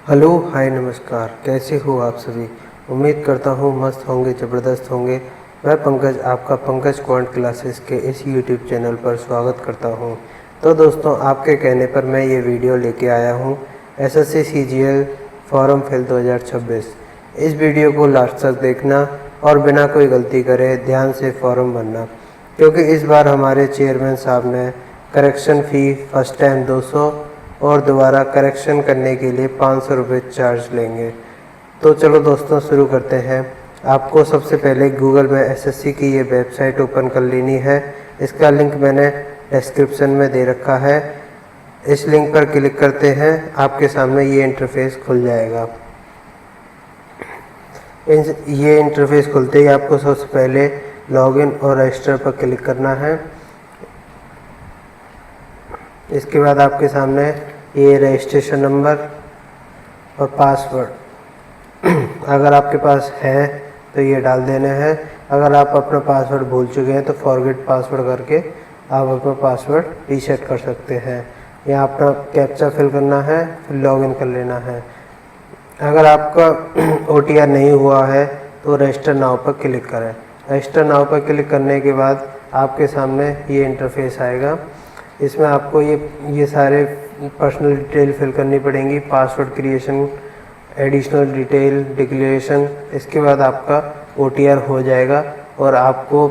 Hello hi नमस्कार, कैसे हो आप सभी। उम्मीद करता हूँ मस्त होंगे, ज़बरदस्त होंगे। मैं पंकज, आपका पंकज क्वांट क्लासेस के इस यूट्यूब चैनल पर स्वागत करता हूँ। तो दोस्तों, आपके कहने पर मैं ये वीडियो लेके आया हूँ एसएससी सीजीएल फॉर्म फिल 2026। इस वीडियो को लास्ट तक देखना और बिना कोई गलती करे ध्यान से फॉर्म भरना, क्योंकि इस बार हमारे चेयरमैन साहब ने करेक्शन फ़ी फर्स्ट टाइम 200 और दोबारा करेक्शन करने के लिए 500 रुपये चार्ज लेंगे। तो चलो दोस्तों, शुरू करते हैं। आपको सबसे पहले गूगल में एसएससी की ये वेबसाइट ओपन कर लेनी है। इसका लिंक मैंने डिस्क्रिप्शन में दे रखा है। इस लिंक पर क्लिक करते हैं, आपके सामने ये इंटरफेस खुल जाएगा। ये इंटरफेस खुलते ही आपको सबसे पहले लॉगिन और रजिस्टर पर क्लिक करना है। इसके बाद आपके सामने ये रजिस्ट्रेशन नंबर और पासवर्ड अगर आपके पास है तो ये डाल देने हैं। अगर आप अपना पासवर्ड भूल चुके हैं तो फॉरगेट पासवर्ड करके आप अपना पासवर्ड रीसेट कर सकते हैं। यहाँ अपना कैप्चा फिल करना है, फिर लॉगिन कर लेना है। अगर आपका OTR नहीं हुआ है तो रजिस्टर नाउ पर क्लिक करें। रजिस्टर नाउ पर क्लिक करने के बाद आपके सामने ये इंटरफेस आएगा। इसमें आपको ये सारे पर्सनल डिटेल फिल करनी पड़ेंगी, password creation, additional detail, declaration. इसके बाद आपका OTR हो जाएगा और आपको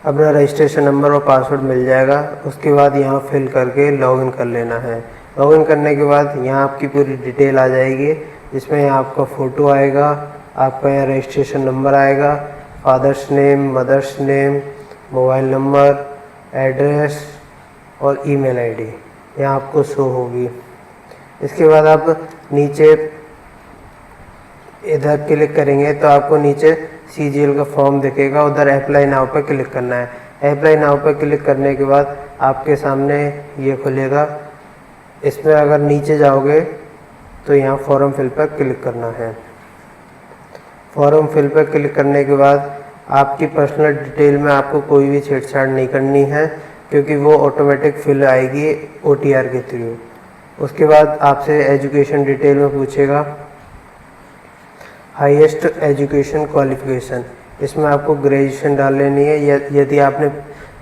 अपना रजिस्ट्रेशन नंबर और पासवर्ड मिल जाएगा। उसके बाद यहाँ फिल करके लॉगिन कर लेना है। लॉगिन करने के बाद यहाँ आपकी पूरी डिटेल आ जाएगी, जिसमें आपका फ़ोटो आएगा, आपका यहाँ रजिस्ट्रेशन नंबर आएगा, father's name, mother's name, mobile number, address और ईमेल आईडी यहाँ आपको शो होगी। इसके बाद आप नीचे इधर क्लिक करेंगे तो आपको नीचे सीजीएल का फॉर्म दिखेगा, उधर अप्लाई नाउ पर क्लिक करना है। अप्लाई नाउ पर क्लिक करने के बाद आपके सामने ये खुलेगा। इसमें अगर नीचे जाओगे तो यहाँ फॉर्म फिल पर क्लिक करना है। फॉर्म फिल पर क्लिक करने के बाद आपकी पर्सनल डिटेल में आपको कोई भी छेड़छाड़ नहीं करनी है, क्योंकि वो ऑटोमेटिक फिल आएगी OTR के थ्रू। उसके बाद आपसे एजुकेशन डिटेल में पूछेगा, हाईएस्ट एजुकेशन क्वालिफिकेशन। इसमें आपको ग्रेजुएशन डाल लेनी है, यदि आपने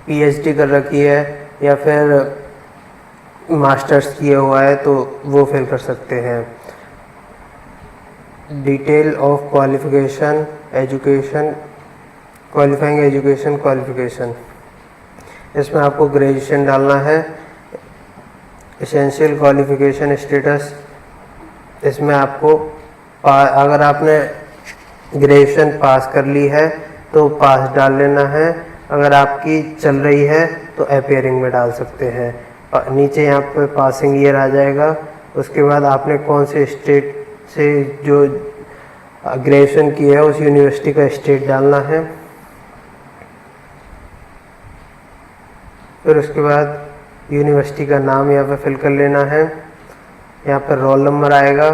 PhD कर रखी है या फिर मास्टर्स किया हुआ है तो वो फिल कर सकते हैं। Detail of qualification, education, qualifying education qualification, इसमें आपको ग्रेजुएशन डालना है। एसेंशियल क्वालिफिकेशन स्टेटस, इसमें आपको अगर आपने ग्रेजुएशन पास कर ली है तो पास डाल लेना है। अगर आपकी चल रही है तो अपियरिंग में डाल सकते हैं। नीचे यहाँ पे पासिंग ईयर आ जाएगा। उसके बाद आपने कौन से स्टेट से जो ग्रेजुएशन की है उस यूनिवर्सिटी का स्टेट डालना है। फिर उसके बाद यूनिवर्सिटी का नाम यहाँ पे फिल कर लेना है। यहाँ पर रोल नंबर आएगा।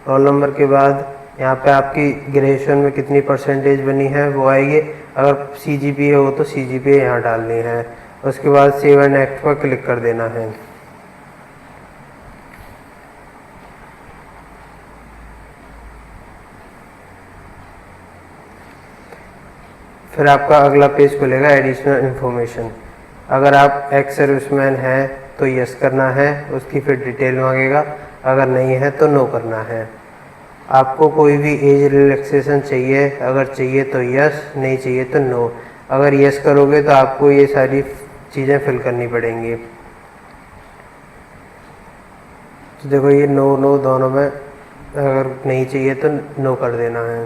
रोल नंबर के बाद यहाँ पे आपकी ग्रेजुएशन में कितनी परसेंटेज बनी है वो आएगी। अगर CGPA हो तो CGPA यहाँ डालनी है। उसके बाद सेव एंड नेक्स्ट पर क्लिक कर देना है। फिर आपका अगला पेज खुलेगा, एडिशनल इन्फॉर्मेशन। अगर आप एक्स सर्विसमैन हैं तो यस करना है, उसकी फिर डिटेल मांगेगा। अगर नहीं है तो नो करना है। आपको कोई भी एज रिलैक्सेशन चाहिए, अगर चाहिए तो यस, नहीं चाहिए तो नो। अगर यस करोगे तो आपको ये सारी चीज़ें फिल करनी पड़ेंगी। तो देखो ये नो नो दोनों में, अगर नहीं चाहिए तो नो कर देना है।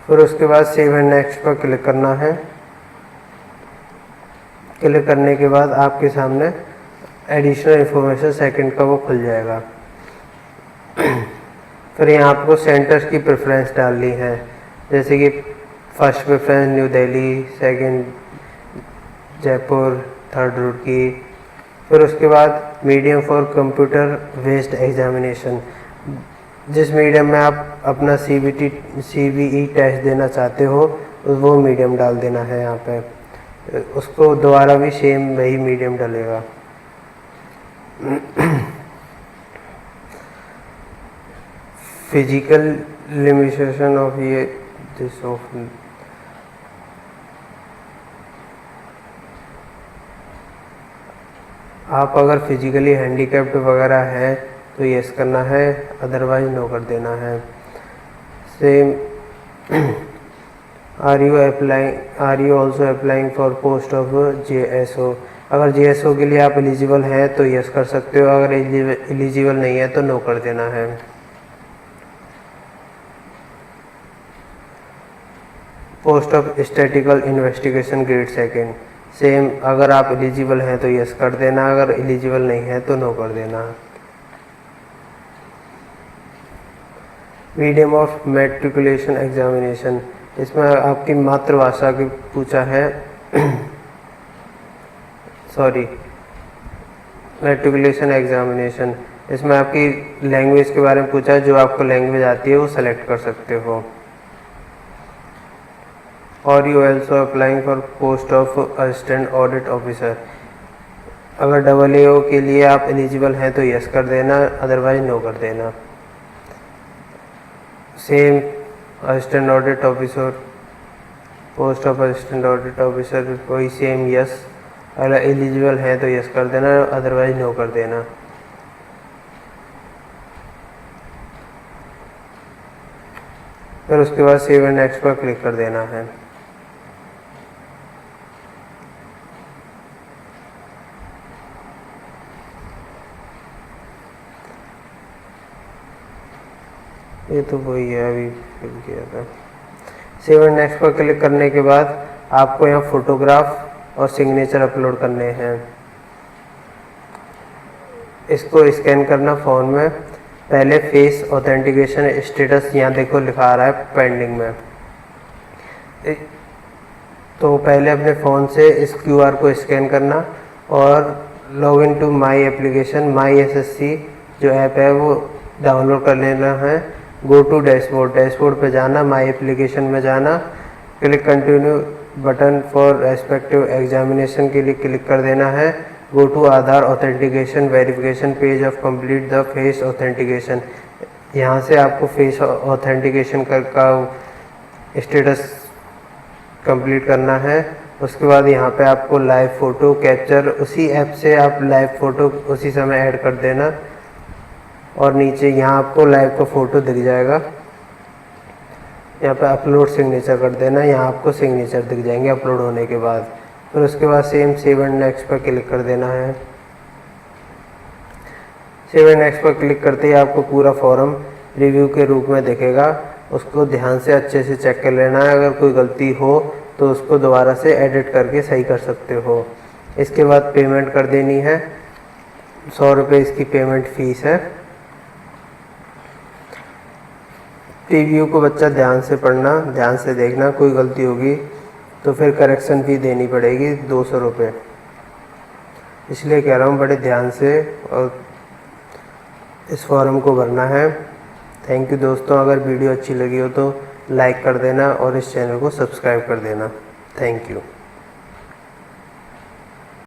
फिर उसके बाद सेव एंड नेक्स्ट पर क्लिक करना है। क्लिक करने के बाद आपके सामने एडिशनल इन्फॉर्मेशन सेकंड का वो खुल जाएगा। फिर यहाँ आपको सेंटर्स की प्रेफरेंस डालनी है, जैसे कि first preference new Delhi, second Jaipur, third Roorkee. फिर उसके बाद medium for computer based examination, जिस मीडियम में आप अपना CBE टेस्ट देना चाहते हो वो मीडियम डाल देना है यहाँ पे। उसको दोबारा भी सेम वही मीडियम डलेगा। फिजिकल लिमिटेशन ऑफ ये दिस ऑफ आप अगर फिजिकली हैंडीकैप्ड वगैरह है तो यस करना है, अदरवाइज नो कर देना है। Same are you also applying for post of JSO। अगर JSO के लिए आप एलिजिबल हैं तो यस कर सकते हो, अगर एलिजिबल नहीं है तो नो कर देना है। Post of statistical investigation grade second, same अगर आप एलिजिबल हैं तो यस कर देना, अगर एलिजिबल नहीं है तो नो कर देना। मीडियम ऑफ मैट्रिकुलेशन एग्जामिनेशन, इसमें आपकी मातृभाषा की पूछा है सॉरी मैट्रिकुलेशन एग्जामिनेशन, इसमें आपकी लैंग्वेज के बारे में पूछा है, जो आपको लैंग्वेज आती है वो सेलेक्ट कर सकते हो। और you also applying for post of assistant audit officer, अगर AAO के लिए आप एलिजिबल हैं तो यस कर देना, अदरवाइज नो कर देना। Same assistant audit officer, post of assistant audit officer कोई सेम यस, अगर एलिजिबल हैं तो यस कर देना, अदरवाइज नो कर देना। फिर उसके बाद सेव एंड नेक्स्ट पर क्लिक कर देना है। ये तो वही है, अभी फिल किया था। सेव एंड नेक्स्ट पर क्लिक करने के बाद आपको यहाँ फोटोग्राफ और सिग्नेचर अपलोड करने हैं। इसको स्कैन करना फ़ोन में। पहले फेस ऑथेंटिकेशन स्टेटस यहाँ देखो लिखा आ रहा है पेंडिंग में, तो पहले अपने फ़ोन से इस QR को स्कैन करना और log in to my application my SSC जो ऐप है वो डाउनलोड कर लेना है। गो टू डैशबोर्ड पे जाना, माई एप्लीकेशन में जाना, click continue button for respective examination के लिए क्लिक कर देना है। Go to Aadhaar authentication verification page of complete the face authentication, यहाँ से आपको फेस ऑथेंटिकेशन का स्टेटस कंप्लीट करना है। उसके बाद यहाँ पे आपको लाइव फ़ोटो कैप्चर, उसी ऐप से आप लाइव फ़ोटो उसी समय ऐड कर देना और नीचे यहाँ आपको लाइव का फ़ोटो दिख जाएगा। यहाँ पे अपलोड सिग्नेचर कर देना, यहाँ आपको सिग्नेचर दिख जाएंगे अपलोड होने के बाद। फिर उसके बाद सेम सेव एंड नेक्स्ट पर क्लिक कर देना है। सेव एंड नेक्स्ट पर क्लिक करते ही आपको पूरा फॉर्म रिव्यू के रूप में दिखेगा, उसको ध्यान से अच्छे से चेक कर लेना है। अगर कोई गलती हो तो उसको दोबारा से एडिट करके सही कर सकते हो। इसके बाद पेमेंट कर देनी है, 100 रुपये इसकी पेमेंट फीस है। रिव्यू को बच्चा ध्यान से पढ़ना, ध्यान से देखना, कोई गलती होगी तो फिर करेक्शन फी देनी पड़ेगी 200 रुपये। इसलिए कह रहा हूँ बड़े ध्यान से और इस फॉर्म को भरना है। थैंक यू दोस्तों, अगर वीडियो अच्छी लगी हो तो लाइक कर देना और इस चैनल को सब्सक्राइब कर देना। Thank you.